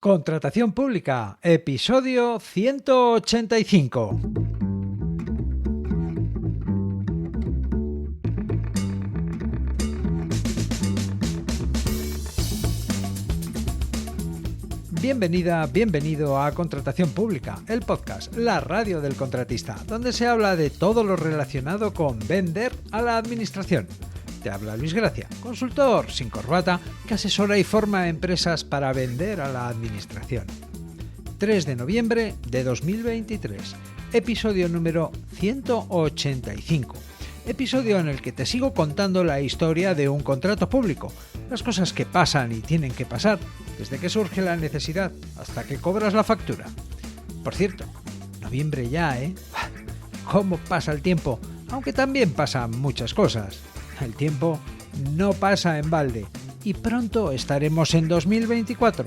Contratación pública, episodio 185. Bienvenida, bienvenido a Contratación Pública, el podcast, la radio del contratista, donde se habla de todo lo relacionado con vender a la administración. Te habla Luis Gracia, consultor sin corbata que asesora y forma a empresas para vender a la administración. 3 de noviembre de 2023, episodio número 185. Episodio en el que te sigo contando la historia de un contrato público, las cosas que pasan y tienen que pasar, desde que surge la necesidad hasta que cobras la factura. Por cierto, noviembre ya, ¿eh? ¿Cómo pasa el tiempo? Aunque también pasan muchas cosas. El tiempo no pasa en balde y pronto estaremos en 2024.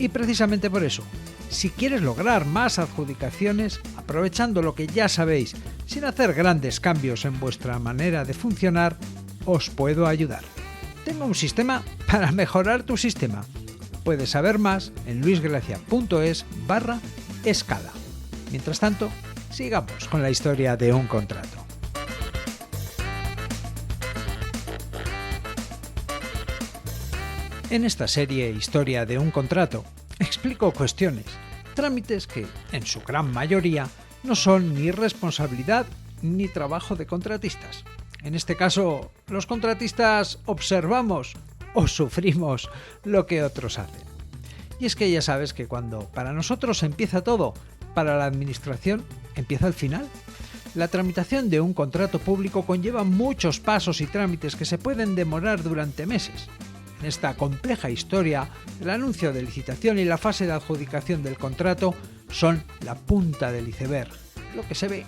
Y precisamente por eso, si quieres lograr más adjudicaciones, aprovechando lo que ya sabéis, sin hacer grandes cambios en vuestra manera de funcionar, os puedo ayudar. Tengo un sistema para mejorar tu sistema. Puedes saber más en luisgracia.es/escala. Mientras tanto, sigamos con la historia de un contrato. En esta serie Historia de un contrato, explico cuestiones, trámites que, en su gran mayoría, no son ni responsabilidad ni trabajo de contratistas. En este caso, los contratistas observamos o sufrimos lo que otros hacen. Y es que ya sabes que cuando para nosotros empieza todo, para la administración empieza el final. La tramitación de un contrato público conlleva muchos pasos y trámites que se pueden demorar durante meses. En esta compleja historia, el anuncio de licitación y la fase de adjudicación del contrato son la punta del iceberg, lo que se ve.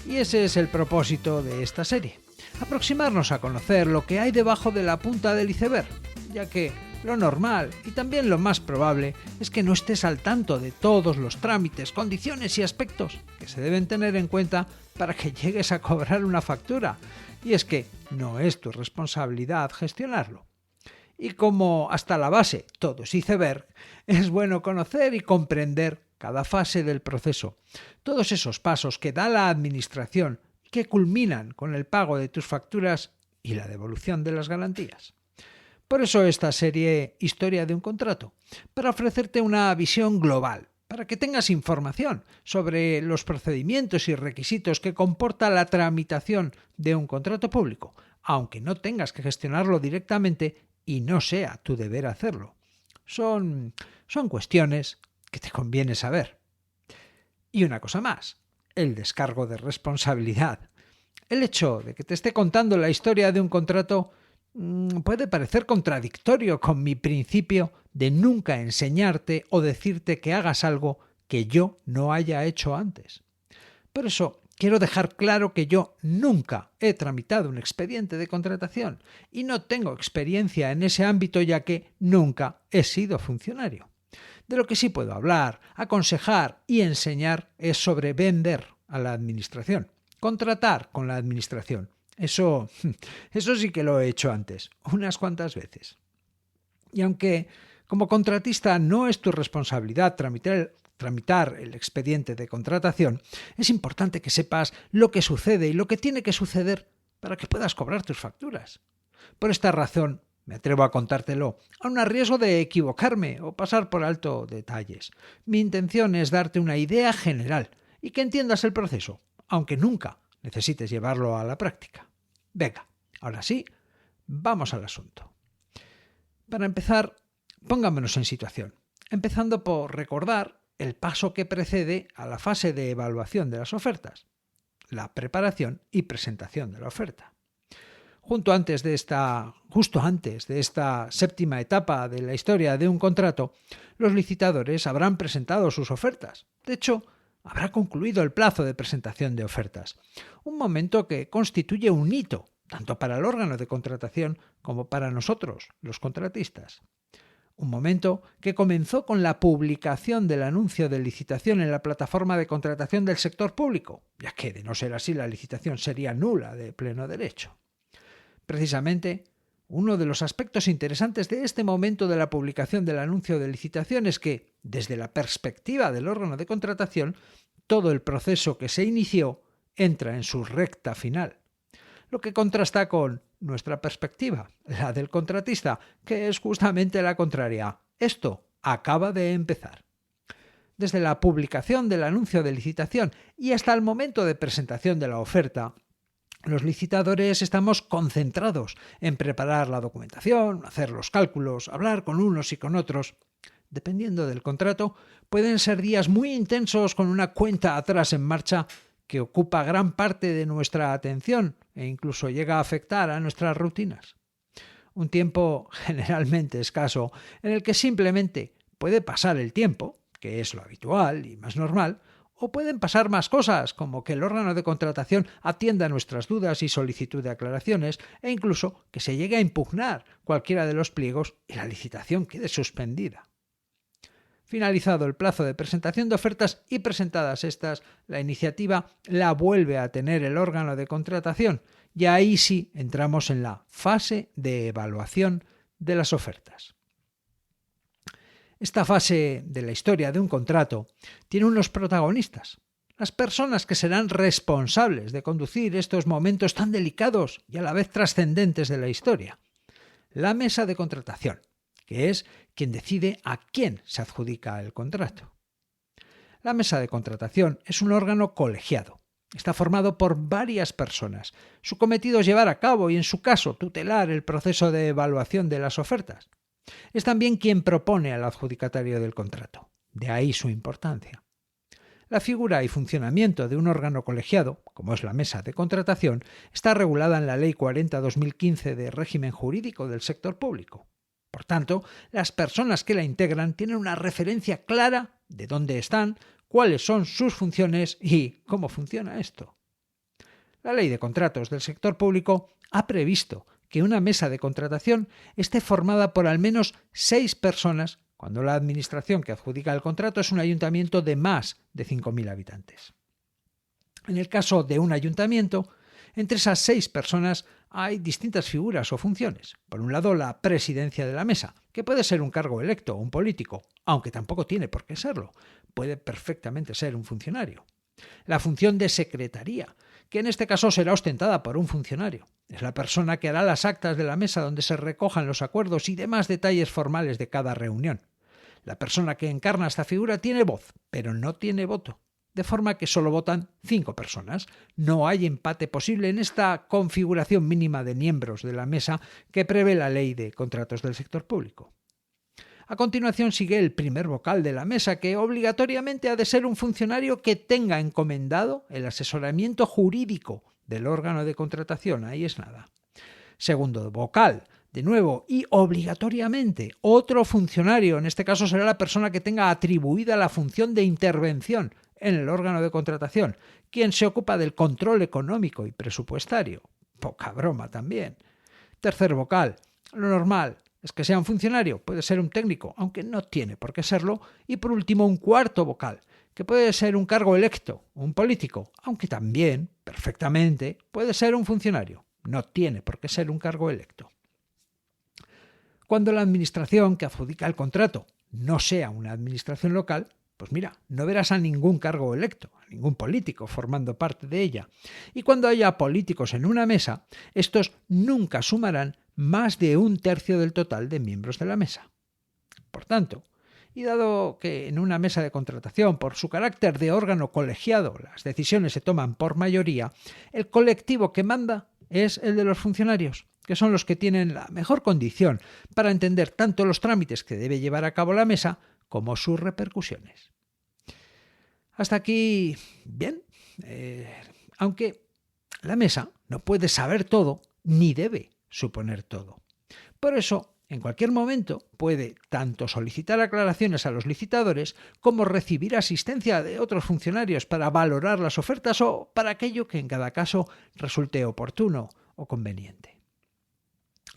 Y ese es el propósito de esta serie, aproximarnos a conocer lo que hay debajo de la punta del iceberg, ya que lo normal y también lo más probable es que no estés al tanto de todos los trámites, condiciones y aspectos que se deben tener en cuenta para que llegues a cobrar una factura. Y es que no es tu responsabilidad gestionarlo. Y como hasta la base todo es iceberg, es bueno conocer y comprender cada fase del proceso, todos esos pasos que da la administración que culminan con el pago de tus facturas y la devolución de las garantías. Por eso esta serie Historia de un contrato, para ofrecerte una visión global, para que tengas información sobre los procedimientos y requisitos que comporta la tramitación de un contrato público, aunque no tengas que gestionarlo directamente y no sea tu deber hacerlo. Son cuestiones que te conviene saber. Y una cosa más, el descargo de responsabilidad. El hecho de que te esté contando la historia de un contrato puede parecer contradictorio con mi principio de nunca enseñarte o decirte que hagas algo que yo no haya hecho antes. Por eso quiero dejar claro que yo nunca he tramitado un expediente de contratación y no tengo experiencia en ese ámbito ya que nunca he sido funcionario. De lo que sí puedo hablar, aconsejar y enseñar es sobre vender a la administración, contratar con la administración. Eso sí que lo he hecho antes, unas cuantas veces. Y aunque como contratista no es tu responsabilidad tramitar el expediente de contratación, es importante que sepas lo que sucede y lo que tiene que suceder para que puedas cobrar tus facturas. Por esta razón, me atrevo a contártelo, aun a riesgo de equivocarme o pasar por alto detalles. Mi intención es darte una idea general y que entiendas el proceso, aunque nunca necesites llevarlo a la práctica. Venga, ahora sí, vamos al asunto. Para empezar, pongámonos en situación, empezando por recordar el paso que precede a la fase de evaluación de las ofertas, la preparación y presentación de la oferta. Justo antes de esta séptima etapa de la historia de un contrato, los licitadores habrán presentado sus ofertas. De hecho, habrá concluido el plazo de presentación de ofertas, un momento que constituye un hito, tanto para el órgano de contratación como para nosotros, los contratistas. Un momento que comenzó con la publicación del anuncio de licitación en la plataforma de contratación del sector público, ya que de no ser así la licitación sería nula de pleno derecho. Precisamente, Uno de los aspectos interesantes de este momento de la publicación del anuncio de licitación es que, desde la perspectiva del órgano de contratación, todo el proceso que se inició entra en su recta final, lo que contrasta con nuestra perspectiva, la del contratista, que es justamente la contraria. Esto acaba de empezar. Desde la publicación del anuncio de licitación y hasta el momento de presentación de la oferta, los licitadores estamos concentrados en preparar la documentación, hacer los cálculos, hablar con unos y con otros. Dependiendo del contrato, pueden ser días muy intensos con una cuenta atrás en marcha que ocupa gran parte de nuestra atención e incluso llega a afectar a nuestras rutinas. Un tiempo generalmente escaso en el que simplemente puede pasar el tiempo, que es lo habitual y más normal, o pueden pasar más cosas, como que el órgano de contratación atienda nuestras dudas y solicitud de aclaraciones, e incluso que se llegue a impugnar cualquiera de los pliegos y la licitación quede suspendida. Finalizado el plazo de presentación de ofertas y presentadas estas, la iniciativa la vuelve a tener el órgano de contratación, y ahí sí entramos en la fase de evaluación de las ofertas. Esta fase de la historia de un contrato tiene unos protagonistas, las personas que serán responsables de conducir estos momentos tan delicados y a la vez trascendentes de la historia. La mesa de contratación, que es quien decide a quién se adjudica el contrato. La mesa de contratación es un órgano colegiado. Está formado por varias personas. Su cometido es llevar a cabo y, en su caso, tutelar el proceso de evaluación de las ofertas. Es también quien propone al adjudicatario del contrato. De ahí su importancia. La figura y funcionamiento de un órgano colegiado, como es la mesa de contratación, está regulada en la Ley 40/2015 de régimen jurídico del sector público. Por tanto, las personas que la integran tienen una referencia clara de dónde están, cuáles son sus funciones y cómo funciona esto. La Ley de Contratos del sector público ha previsto que una mesa de contratación esté formada por al menos 6 personas cuando la administración que adjudica el contrato es un ayuntamiento de más de 5.000 habitantes. En el caso de un ayuntamiento, entre esas 6 personas hay distintas figuras o funciones. Por un lado, la presidencia de la mesa, que puede ser un cargo electo o un político, aunque tampoco tiene por qué serlo. Puede perfectamente ser un funcionario. La función de secretaría, que en este caso será ostentada por un funcionario. Es la persona que hará las actas de la mesa donde se recojan los acuerdos y demás detalles formales de cada reunión. La persona que encarna esta figura tiene voz, pero no tiene voto. De forma que solo votan 5 personas. No hay empate posible en esta configuración mínima de miembros de la mesa que prevé la Ley de Contratos del sector público. A continuación sigue el primer vocal de la mesa, que obligatoriamente ha de ser un funcionario que tenga encomendado el asesoramiento jurídico del órgano de contratación. Ahí es nada. Segundo vocal, de nuevo y obligatoriamente otro funcionario, en este caso será la persona que tenga atribuida la función de intervención en el órgano de contratación, quien se ocupa del control económico y presupuestario. Poca broma también. Tercer vocal, lo normal es que sea un funcionario, puede ser un técnico, aunque no tiene por qué serlo. Y por último, un cuarto vocal, que puede ser un cargo electo, un político, aunque también, perfectamente, puede ser un funcionario. No tiene por qué ser un cargo electo. Cuando la administración que adjudica el contrato no sea una administración local, pues mira, no verás a ningún cargo electo, a ningún político formando parte de ella. Y cuando haya políticos en una mesa, estos nunca sumarán más de 1/3 del total de miembros de la mesa. Por tanto, y dado que en una mesa de contratación, por su carácter de órgano colegiado, las decisiones se toman por mayoría, el colectivo que manda es el de los funcionarios, que son los que tienen la mejor condición para entender tanto los trámites que debe llevar a cabo la mesa como sus repercusiones. Hasta aquí, bien, aunque la mesa no puede saber todo ni debe suponer todo. Por eso, en cualquier momento puede tanto solicitar aclaraciones a los licitadores como recibir asistencia de otros funcionarios para valorar las ofertas o para aquello que en cada caso resulte oportuno o conveniente.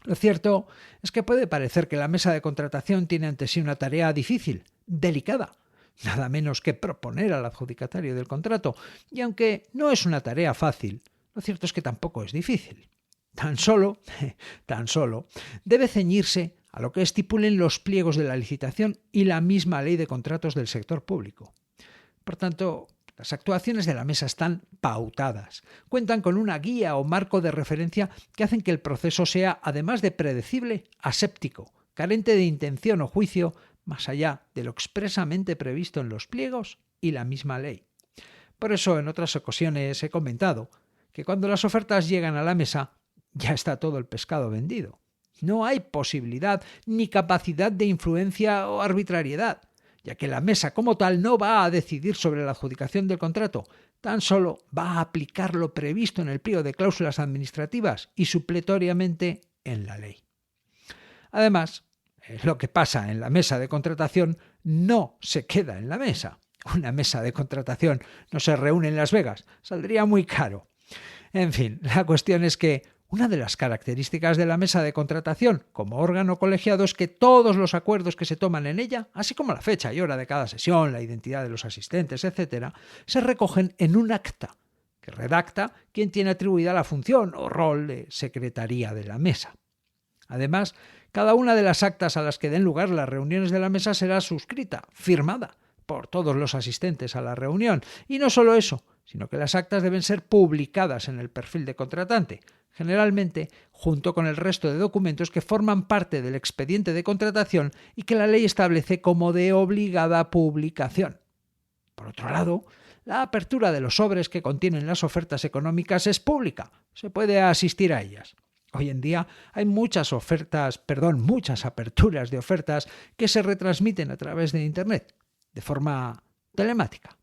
Lo cierto es que puede parecer que la mesa de contratación tiene ante sí una tarea difícil, delicada, nada menos que proponer al adjudicatario del contrato, y aunque no es una tarea fácil, lo cierto es que tampoco es difícil. Tan solo, debe ceñirse a lo que estipulen los pliegos de la licitación y la misma ley de contratos del sector público. Por tanto, las actuaciones de la mesa están pautadas, cuentan con una guía o marco de referencia que hacen que el proceso sea, además de predecible, aséptico, carente de intención o juicio, más allá de lo expresamente previsto en los pliegos y la misma ley. Por eso, en otras ocasiones he comentado que cuando las ofertas llegan a la mesa, ya está todo el pescado vendido. No hay posibilidad ni capacidad de influencia o arbitrariedad, ya que la mesa como tal no va a decidir sobre la adjudicación del contrato, tan solo va a aplicar lo previsto en el pliego de cláusulas administrativas y supletoriamente en la ley. Además, lo que pasa en la mesa de contratación no se queda en la mesa. Una mesa de contratación no se reúne en Las Vegas, saldría muy caro. En fin, la cuestión es que una de las características de la mesa de contratación como órgano colegiado es que todos los acuerdos que se toman en ella, así como la fecha y hora de cada sesión, la identidad de los asistentes, etc., se recogen en un acta que redacta quien tiene atribuida la función o rol de secretaría de la mesa. Además, cada una de las actas a las que den lugar las reuniones de la mesa será suscrita, firmada, por todos los asistentes a la reunión. Y no solo eso, sino que las actas deben ser publicadas en el perfil de contratante, generalmente junto con el resto de documentos que forman parte del expediente de contratación y que la ley establece como de obligada publicación. Por otro lado, la apertura de los sobres que contienen las ofertas económicas es pública, se puede asistir a ellas. Hoy en día hay muchas aperturas de ofertas que se retransmiten a través de Internet, de forma telemática.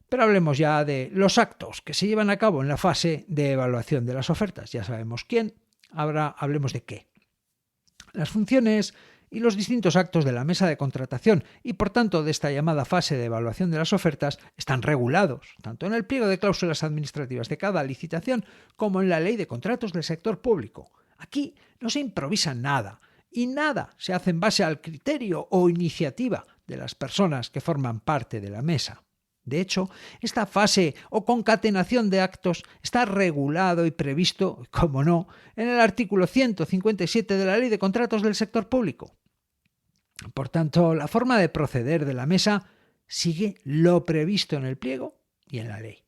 Pero hablemos ya de los actos que se llevan a cabo en la fase de evaluación de las ofertas. Ya sabemos quién, ahora hablemos de qué. Las funciones y los distintos actos de la mesa de contratación y por tanto de esta llamada fase de evaluación de las ofertas están regulados tanto en el pliego de cláusulas administrativas de cada licitación como en la ley de contratos del sector público. Aquí no se improvisa nada y nada se hace en base al criterio o iniciativa de las personas que forman parte de la mesa. De hecho, esta fase o concatenación de actos está regulado y previsto, como no, en el artículo 157 de la Ley de Contratos del Sector Público. Por tanto, la forma de proceder de la mesa sigue lo previsto en el pliego y en la ley.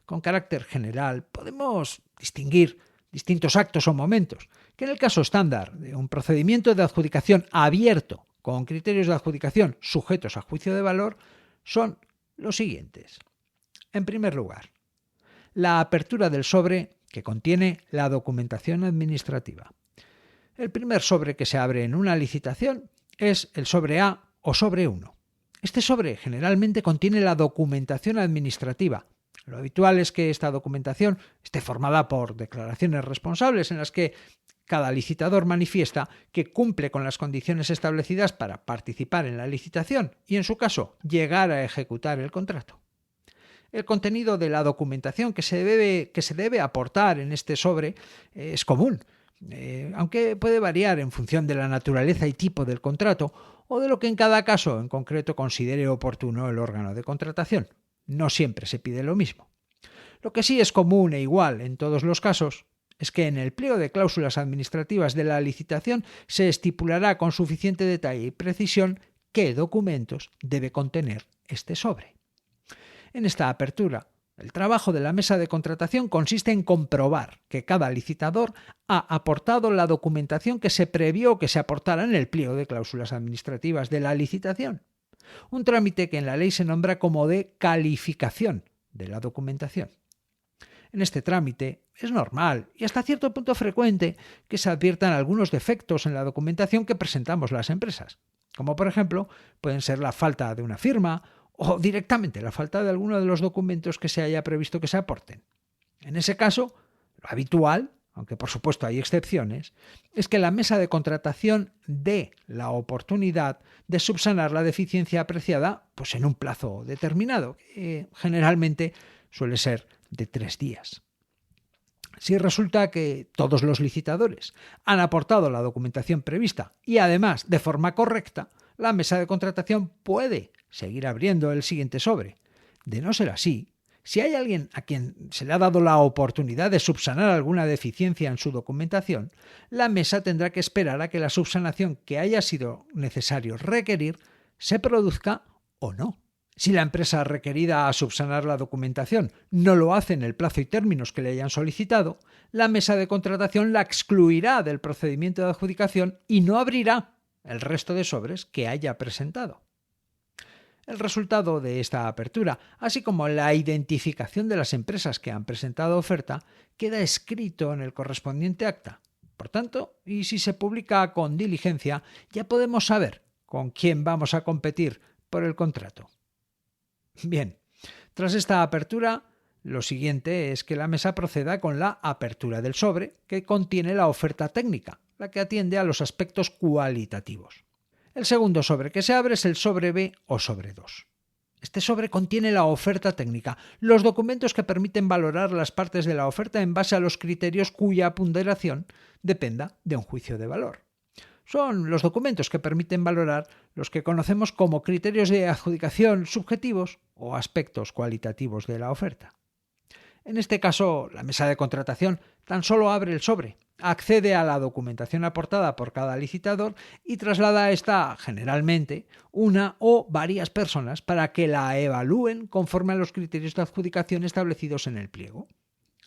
Con carácter general, podemos distinguir distintos actos o momentos, que en el caso estándar de un procedimiento de adjudicación abierto con criterios de adjudicación sujetos a juicio de valor son los siguientes. En primer lugar, la apertura del sobre que contiene la documentación administrativa. El primer sobre que se abre en una licitación es el sobre A o sobre 1. Este sobre generalmente contiene la documentación administrativa. Lo habitual es que esta documentación esté formada por declaraciones responsables en las que cada licitador manifiesta que cumple con las condiciones establecidas para participar en la licitación y, en su caso, llegar a ejecutar el contrato. El contenido de la documentación que se debe aportar en este sobre es común, aunque puede variar en función de la naturaleza y tipo del contrato o de lo que en cada caso en concreto considere oportuno el órgano de contratación. No siempre se pide lo mismo. Lo que sí es común e igual en todos los casos es que en el pliego de cláusulas administrativas de la licitación se estipulará con suficiente detalle y precisión qué documentos debe contener este sobre. En esta apertura, el trabajo de la mesa de contratación consiste en comprobar que cada licitador ha aportado la documentación que se previó que se aportara en el pliego de cláusulas administrativas de la licitación, un trámite que en la ley se nombra como de calificación de la documentación. En este trámite es normal y hasta cierto punto frecuente que se adviertan algunos defectos en la documentación que presentamos las empresas, como por ejemplo pueden ser la falta de una firma o directamente la falta de alguno de los documentos que se haya previsto que se aporten. En ese caso, lo habitual, aunque por supuesto hay excepciones, es que la mesa de contratación dé la oportunidad de subsanar la deficiencia apreciada en un plazo determinado, que generalmente suele ser de 3 días. Si resulta que todos los licitadores han aportado la documentación prevista y además de forma correcta, la mesa de contratación puede seguir abriendo el siguiente sobre. De no ser así, Si hay alguien a quien se le ha dado la oportunidad de subsanar alguna deficiencia en su documentación, la mesa tendrá que esperar a que la subsanación que haya sido necesario requerir se produzca o no. Si la empresa requerida a subsanar la documentación no lo hace en el plazo y términos que le hayan solicitado, la mesa de contratación la excluirá del procedimiento de adjudicación y no abrirá el resto de sobres que haya presentado. El resultado de esta apertura, así como la identificación de las empresas que han presentado oferta, queda escrito en el correspondiente acta. Por tanto, y si se publica con diligencia, ya podemos saber con quién vamos a competir por el contrato. Bien, tras esta apertura, lo siguiente es que la mesa proceda con la apertura del sobre, que contiene la oferta técnica, la que atiende a los aspectos cualitativos. El segundo sobre que se abre es el sobre B o sobre 2. Este sobre contiene la oferta técnica, los documentos que permiten valorar las partes de la oferta en base a los criterios cuya ponderación dependa de un juicio de valor. Son los documentos que permiten valorar los que conocemos como criterios de adjudicación subjetivos o aspectos cualitativos de la oferta. En este caso, la mesa de contratación tan solo abre el sobre, accede a la documentación aportada por cada licitador y traslada a esta, generalmente, una o varias personas para que la evalúen conforme a los criterios de adjudicación establecidos en el pliego.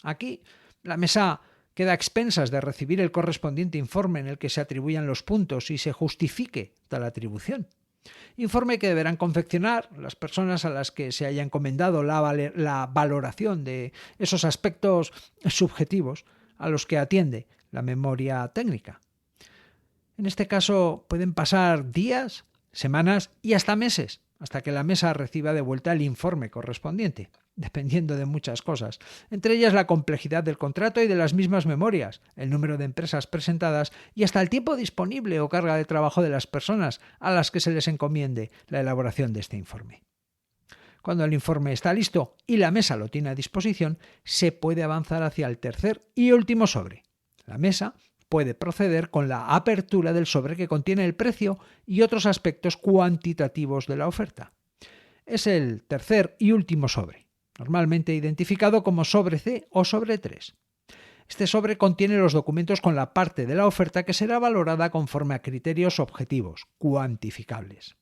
Aquí, la mesa queda a expensas de recibir el correspondiente informe en el que se atribuyan los puntos y se justifique tal atribución. Informe que deberán confeccionar las personas a las que se haya encomendado la valoración de esos aspectos subjetivos a los que atiende la memoria técnica. En este caso pueden pasar días, semanas y hasta meses hasta que la mesa reciba de vuelta el informe correspondiente, dependiendo de muchas cosas, entre ellas la complejidad del contrato y de las mismas memorias, el número de empresas presentadas y hasta el tiempo disponible o carga de trabajo de las personas a las que se les encomiende la elaboración de este informe. Cuando el informe está listo y la mesa lo tiene a disposición, se puede avanzar hacia el tercer y último sobre. La mesa puede proceder con la apertura del sobre que contiene el precio y otros aspectos cuantitativos de la oferta. Es el tercer y último sobre, normalmente identificado como sobre C o sobre 3. Este sobre contiene los documentos con la parte de la oferta que será valorada conforme a criterios objetivos, cuantificables.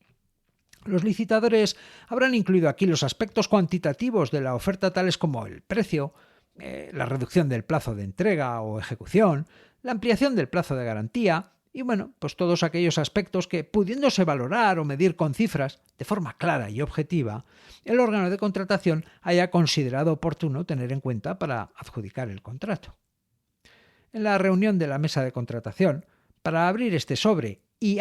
Los licitadores habrán incluido aquí los aspectos cuantitativos de la oferta tales como el precio, la reducción del plazo de entrega o ejecución, la ampliación del plazo de garantía y pues todos aquellos aspectos que, pudiéndose valorar o medir con cifras de forma clara y objetiva, el órgano de contratación haya considerado oportuno tener en cuenta para adjudicar el contrato. En la reunión de la mesa de contratación, para abrir este sobre y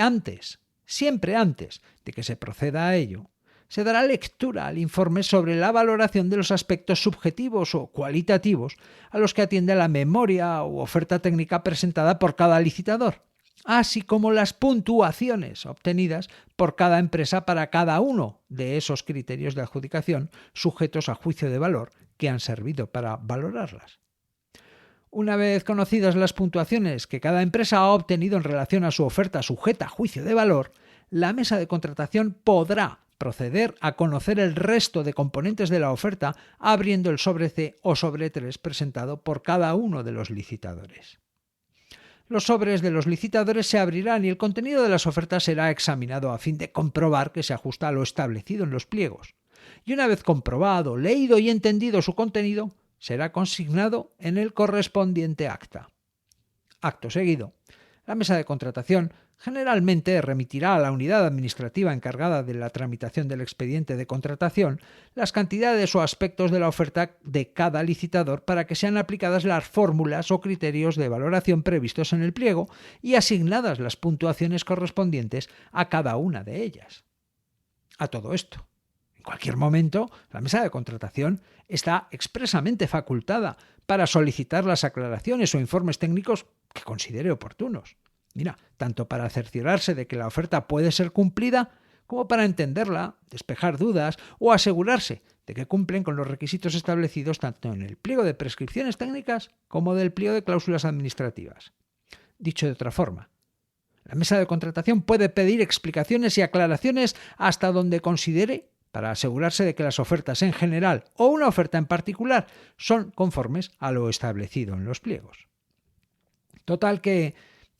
siempre antes de que se proceda a ello, se dará lectura al informe sobre la valoración de los aspectos subjetivos o cualitativos a los que atiende la memoria u oferta técnica presentada por cada licitador, así como las puntuaciones obtenidas por cada empresa para cada uno de esos criterios de adjudicación sujetos a juicio de valor que han servido para valorarlas. Una vez conocidas las puntuaciones que cada empresa ha obtenido en relación a su oferta sujeta a juicio de valor, la mesa de contratación podrá proceder a conocer el resto de componentes de la oferta abriendo el sobre C o sobre 3 presentado por cada uno de los licitadores. Los sobres de los licitadores se abrirán y el contenido de las ofertas será examinado a fin de comprobar que se ajusta a lo establecido en los pliegos. Y una vez comprobado, leído y entendido su contenido, será consignado en el correspondiente acta. Acto seguido, la mesa de contratación generalmente remitirá a la unidad administrativa encargada de la tramitación del expediente de contratación las cantidades o aspectos de la oferta de cada licitador para que sean aplicadas las fórmulas o criterios de valoración previstos en el pliego y asignadas las puntuaciones correspondientes a cada una de ellas. A todo esto, en cualquier momento, la mesa de contratación está expresamente facultada para solicitar las aclaraciones o informes técnicos que considere oportunos. Tanto para cerciorarse de que la oferta puede ser cumplida, como para entenderla, despejar dudas o asegurarse de que cumplen con los requisitos establecidos tanto en el pliego de prescripciones técnicas como del pliego de cláusulas administrativas. Dicho de otra forma, la mesa de contratación puede pedir explicaciones y aclaraciones hasta donde considere para asegurarse de que las ofertas en general o una oferta en particular son conformes a lo establecido en los pliegos. Total que,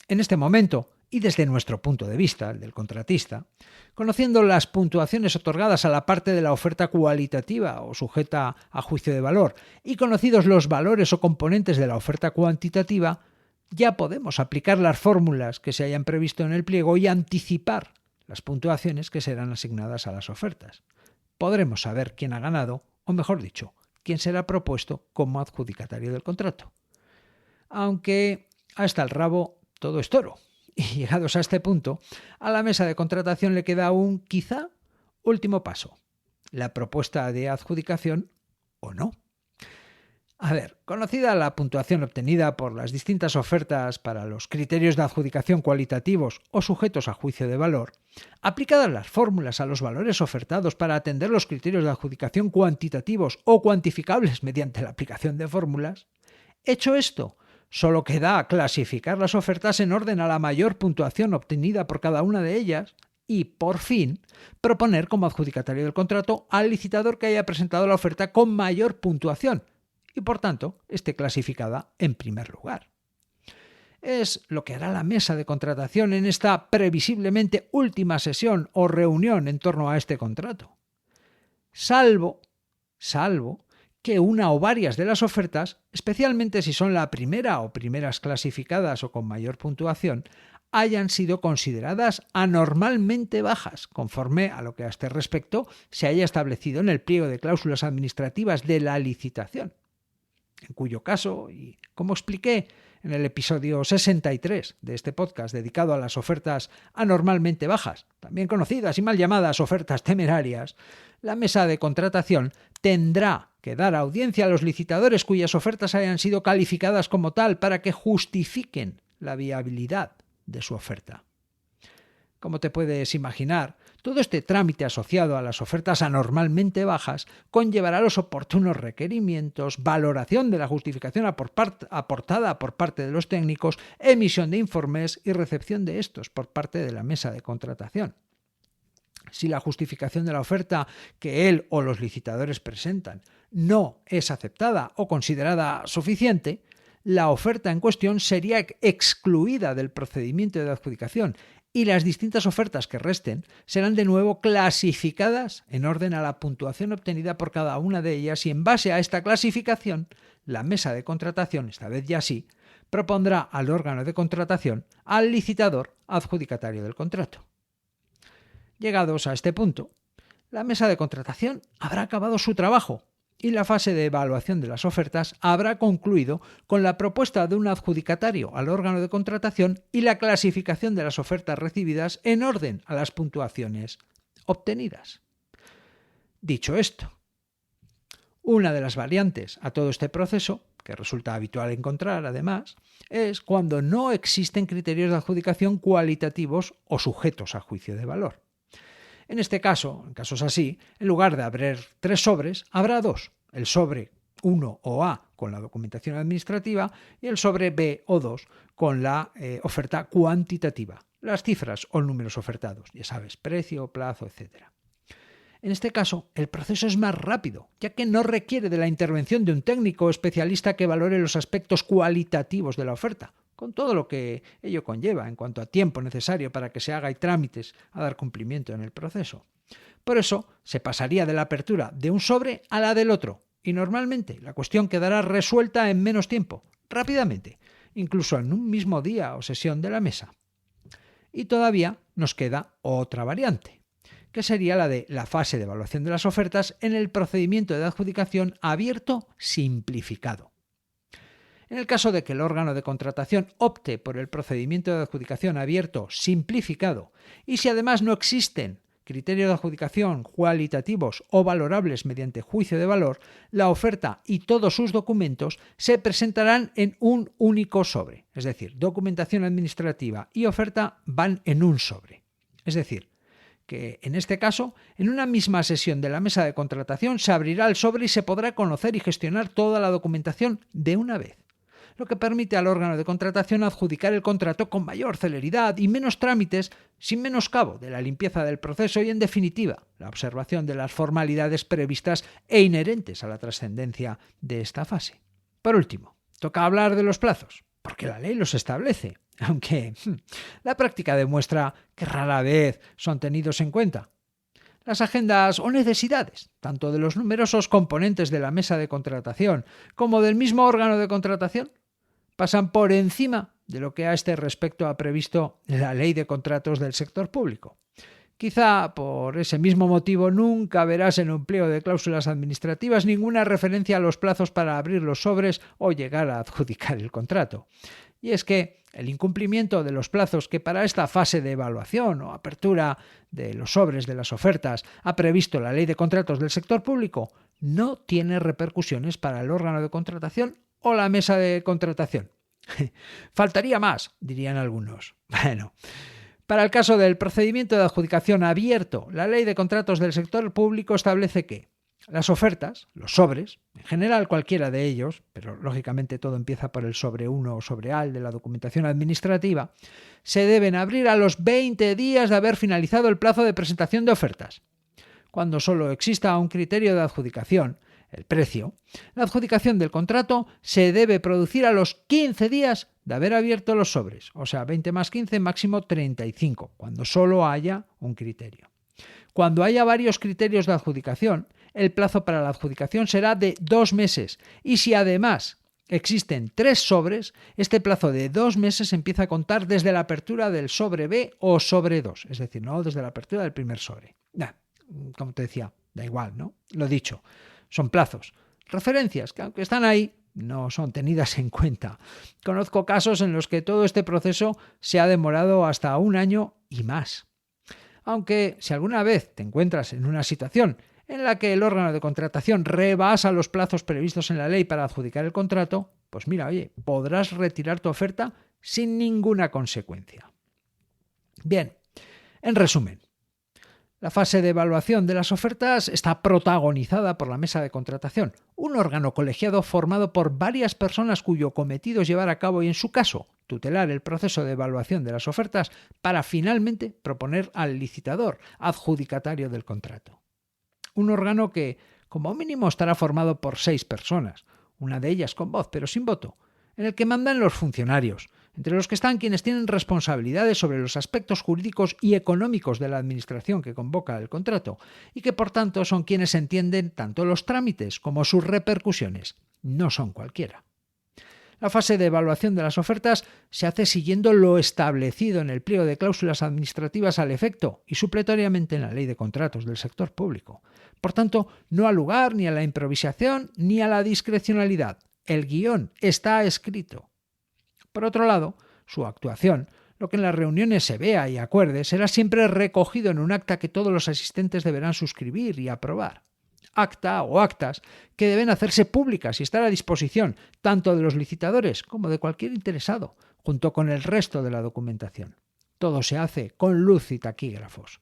en este momento, y desde nuestro punto de vista, el del contratista, conociendo las puntuaciones otorgadas a la parte de la oferta cualitativa o sujeta a juicio de valor y conocidos los valores o componentes de la oferta cuantitativa, ya podemos aplicar las fórmulas que se hayan previsto en el pliego y anticipar las puntuaciones que serán asignadas a las ofertas. Podremos saber quién ha ganado, o mejor dicho, quién será propuesto como adjudicatario del contrato. Aunque hasta el rabo todo es toro. Y llegados a este punto, a la mesa de contratación le queda un, quizá, último paso: la propuesta de adjudicación o no. A ver, conocida la puntuación obtenida por las distintas ofertas para los criterios de adjudicación cualitativos o sujetos a juicio de valor, aplicadas las fórmulas a los valores ofertados para atender los criterios de adjudicación cuantitativos o cuantificables mediante la aplicación de fórmulas, hecho esto, solo queda clasificar las ofertas en orden a la mayor puntuación obtenida por cada una de ellas y, por fin, proponer como adjudicatario del contrato al licitador que haya presentado la oferta con mayor puntuación y, por tanto, esté clasificada en primer lugar. Es lo que hará la mesa de contratación en esta previsiblemente última sesión o reunión en torno a este contrato. Salvo que una o varias de las ofertas, especialmente si son la primera o primeras clasificadas o con mayor puntuación, hayan sido consideradas anormalmente bajas, conforme a lo que a este respecto se haya establecido en el pliego de cláusulas administrativas de la licitación. En cuyo caso, y como expliqué en el episodio 63 de este podcast dedicado a las ofertas anormalmente bajas, también conocidas y mal llamadas ofertas temerarias, la mesa de contratación tendrá que dar audiencia a los licitadores cuyas ofertas hayan sido calificadas como tal para que justifiquen la viabilidad de su oferta. Como te puedes imaginar, todo este trámite asociado a las ofertas anormalmente bajas conllevará los oportunos requerimientos, valoración de la justificación aportada por parte de los técnicos, emisión de informes y recepción de estos por parte de la mesa de contratación. Si la justificación de la oferta que él o los licitadores presentan no es aceptada o considerada suficiente, la oferta en cuestión sería excluida del procedimiento de adjudicación y las distintas ofertas que resten serán de nuevo clasificadas en orden a la puntuación obtenida por cada una de ellas y en base a esta clasificación, la mesa de contratación, esta vez ya sí, propondrá al órgano de contratación al licitador adjudicatario del contrato. Llegados a este punto, la mesa de contratación habrá acabado su trabajo y la fase de evaluación de las ofertas habrá concluido con la propuesta de un adjudicatario al órgano de contratación y la clasificación de las ofertas recibidas en orden a las puntuaciones obtenidas. Dicho esto, una de las variantes a todo este proceso, que resulta habitual encontrar además, es cuando no existen criterios de adjudicación cualitativos o sujetos a juicio de valor. En este caso, en casos así, en lugar de haber 3 sobres, habrá 2, el sobre 1 o A con la documentación administrativa y el sobre B o 2 con la oferta cuantitativa, las cifras o números ofertados, ya sabes, precio, plazo, etc. En este caso, el proceso es más rápido, ya que no requiere de la intervención de un técnico o especialista que valore los aspectos cualitativos de la oferta, con todo lo que ello conlleva en cuanto a tiempo necesario para que se haga y trámites a dar cumplimiento en el proceso. Por eso, se pasaría de la apertura de un sobre a la del otro, y normalmente la cuestión quedará resuelta en menos tiempo, rápidamente, incluso en un mismo día o sesión de la mesa. Y todavía nos queda otra variante, que sería la de la fase de evaluación de las ofertas en el procedimiento de adjudicación abierto simplificado. En el caso de que el órgano de contratación opte por el procedimiento de adjudicación abierto simplificado y si además no existen criterios de adjudicación cualitativos o valorables mediante juicio de valor, la oferta y todos sus documentos se presentarán en un único sobre. Es decir, documentación administrativa y oferta van en un sobre. Es decir, que en este caso, en una misma sesión de la mesa de contratación se abrirá el sobre y se podrá conocer y gestionar toda la documentación de una vez. lo que permite al órgano de contratación adjudicar el contrato con mayor celeridad y menos trámites, sin menoscabo de la limpieza del proceso y, en definitiva, la observación de las formalidades previstas e inherentes a la trascendencia de esta fase. Por último, toca hablar de los plazos, porque la ley los establece, aunque la práctica demuestra que rara vez son tenidos en cuenta. Las agendas o necesidades, tanto de los numerosos componentes de la mesa de contratación como del mismo órgano de contratación, pasan por encima de lo que a este respecto ha previsto la Ley de Contratos del Sector Público. Quizá por ese mismo motivo nunca verás en un pliego de cláusulas administrativas ninguna referencia a los plazos para abrir los sobres o llegar a adjudicar el contrato. Y es que el incumplimiento de los plazos que para esta fase de evaluación o apertura de los sobres de las ofertas ha previsto la Ley de Contratos del Sector Público no tiene repercusiones para el órgano de contratación o la mesa de contratación. Faltaría más, dirían algunos. Bueno, para el caso del procedimiento de adjudicación abierto, la Ley de Contratos del Sector Público establece que las ofertas, los sobres, en general cualquiera de ellos, pero lógicamente todo empieza por el sobre 1 o sobre al de la documentación administrativa, se deben abrir a los 20 días de haber finalizado el plazo de presentación de ofertas. Cuando solo exista un criterio de adjudicación, el precio, la adjudicación del contrato se debe producir a los 15 días de haber abierto los sobres, o sea, 20 más 15, máximo 35, cuando solo haya un criterio. Cuando haya varios criterios de adjudicación, el plazo para la adjudicación será de 2 meses y si además existen 3 sobres, este plazo de 2 meses empieza a contar desde la apertura del sobre B o sobre 2, es decir, no desde la apertura del primer sobre. Como te decía, da igual, ¿no? Lo dicho, son plazos, referencias que aunque están ahí, no son tenidas en cuenta. Conozco casos en los que todo este proceso se ha demorado hasta 1 año y más. Aunque si alguna vez te encuentras en una situación en la que el órgano de contratación rebasa los plazos previstos en la ley para adjudicar el contrato, pues mira, oye, podrás retirar tu oferta sin ninguna consecuencia. Bien, en resumen, la fase de evaluación de las ofertas está protagonizada por la mesa de contratación, un órgano colegiado formado por varias personas cuyo cometido es llevar a cabo y, en su caso, tutelar el proceso de evaluación de las ofertas para finalmente proponer al licitador, adjudicatario del contrato. Un órgano que, como mínimo, estará formado por 6 personas, una de ellas con voz pero sin voto, en el que mandan los funcionarios, entre los que están quienes tienen responsabilidades sobre los aspectos jurídicos y económicos de la administración que convoca el contrato y que, por tanto, son quienes entienden tanto los trámites como sus repercusiones. No son cualquiera. La fase de evaluación de las ofertas se hace siguiendo lo establecido en el pliego de cláusulas administrativas al efecto y supletoriamente en la Ley de Contratos del Sector Público. Por tanto, no ha lugar ni a la improvisación ni a la discrecionalidad. El guión está escrito. Por otro lado, su actuación, lo que en las reuniones se vea y acuerde, será siempre recogido en un acta que todos los asistentes deberán suscribir y aprobar. Acta o actas que deben hacerse públicas y estar a disposición tanto de los licitadores como de cualquier interesado, junto con el resto de la documentación. Todo se hace con luz y taquígrafos.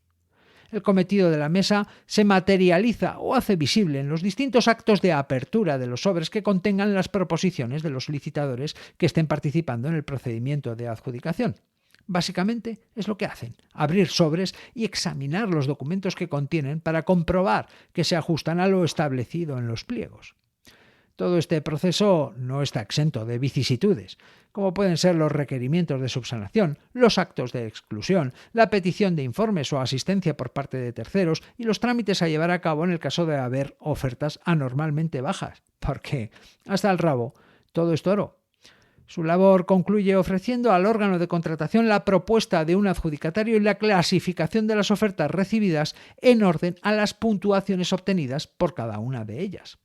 El cometido de la mesa se materializa o hace visible en los distintos actos de apertura de los sobres que contengan las proposiciones de los licitadores que estén participando en el procedimiento de adjudicación. Básicamente es lo que hacen, abrir sobres y examinar los documentos que contienen para comprobar que se ajustan a lo establecido en los pliegos. Todo este proceso no está exento de vicisitudes, como pueden ser los requerimientos de subsanación, los actos de exclusión, la petición de informes o asistencia por parte de terceros y los trámites a llevar a cabo en el caso de haber ofertas anormalmente bajas, porque hasta el rabo todo es toro. Su labor concluye ofreciendo al órgano de contratación la propuesta de un adjudicatario y la clasificación de las ofertas recibidas en orden a las puntuaciones obtenidas por cada una de ellas.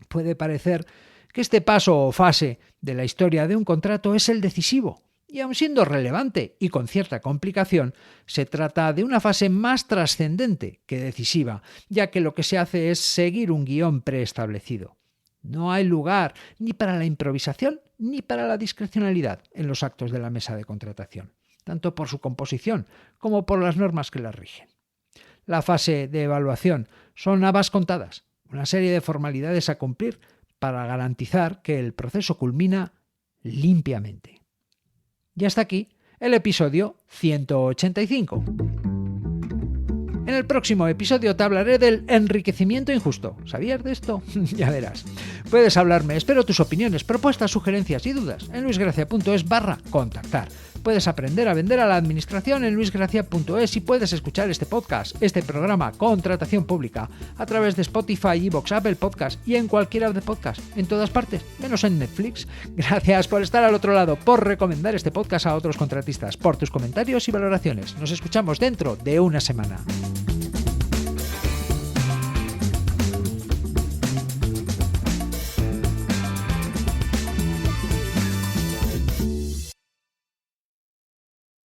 Puede parecer que este paso o fase de la historia de un contrato es el decisivo, y aun siendo relevante y con cierta complicación, se trata de una fase más trascendente que decisiva, ya que lo que se hace es seguir un guión preestablecido. No hay lugar ni para la improvisación ni para la discrecionalidad en los actos de la mesa de contratación, tanto por su composición como por las normas que la rigen. La fase de evaluación son habas contadas, una serie de formalidades a cumplir para garantizar que el proceso culmina limpiamente. Y hasta aquí el episodio 185. En el próximo episodio te hablaré del enriquecimiento injusto. ¿Sabías de esto? Ya verás. Puedes hablarme, espero tus opiniones, propuestas, sugerencias y dudas en luisgracia.es/contactar. Puedes aprender a vender a la administración en luisgracia.es y puedes escuchar este podcast, este programa Contratación Pública, a través de Spotify, iVoox, Apple Podcast y en cualquier app de podcast, en todas partes, menos en Netflix. Gracias por estar al otro lado, por recomendar este podcast a otros contratistas, por tus comentarios y valoraciones. Nos escuchamos dentro de una semana.